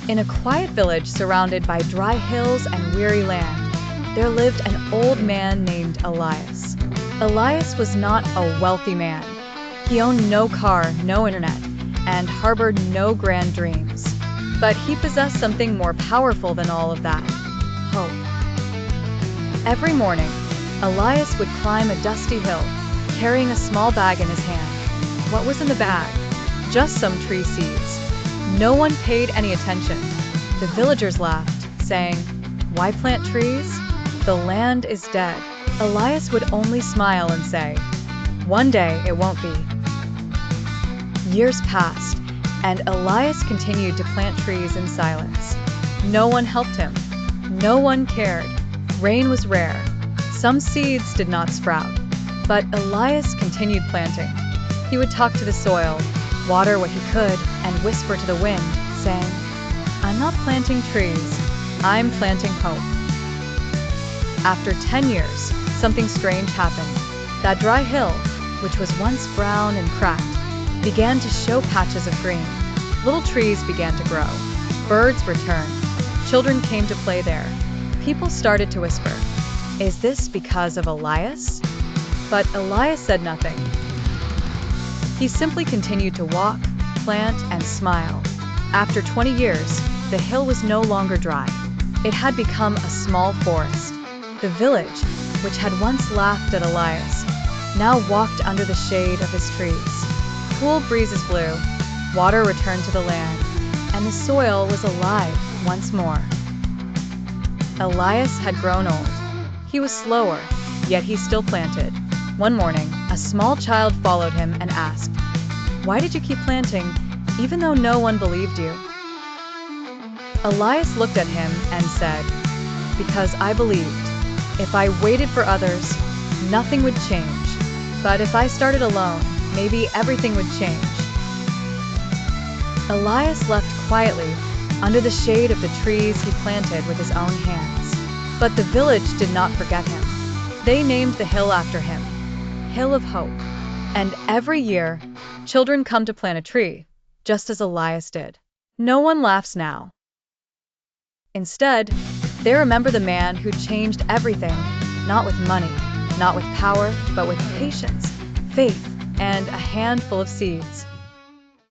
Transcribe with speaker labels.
Speaker 1: In a quiet village surrounded by dry hills and weary land, there lived an old man named Elias. Elias was not a wealthy man. He owned no car, no internet, and harbored no grand dreams. But he possessed something more powerful than all of that: hope. Every morning, Elias would climb a dusty hill, carrying a small bag in his hand. What was in the bag? Just some tree seeds. No one paid any attention. The villagers laughed, saying, "Why plant trees? The land is dead." Elias would only smile and say, "One day it won't be." Years passed, and Elias continued to plant trees in silence. No one helped him. No one cared. Rain was rare. Some seeds did not sprout. But Elias continued planting. He would talk to the soil, water what he could, and whisper to the wind, saying, "I'm not planting trees, I'm planting hope." After 10 years, something strange happened. That dry hill, which was once brown and cracked, began to show patches of green. Little trees began to grow. Birds returned. Children came to play there. People started to whisper, "Is this because of Elias?" But Elias said nothing. He simply continued to walk, plant, and smile. After 20 years, the hill was no longer dry. It had become a small forest. The village, which had once laughed at Elias, now walked under the shade of his trees. Cool breezes blew, water returned to the land, and the soil was alive once more. Elias had grown old. He was slower, yet he still planted. One morning, a small child followed him and asked, "Why did you keep planting, even though no one believed you?" Elias looked at him and said, "Because I believed. If I waited for others, nothing would change. But if I started alone, maybe everything would change." Elias left quietly under the shade of the trees he planted with his own hands. But the village did not forget him. They named the hill after him, Hill of Hope. And every year, children come to plant a tree, just as Elias did. No one laughs now. Instead, they remember the man who changed everything, not with money, not with power, but with patience, faith, and a handful of seeds.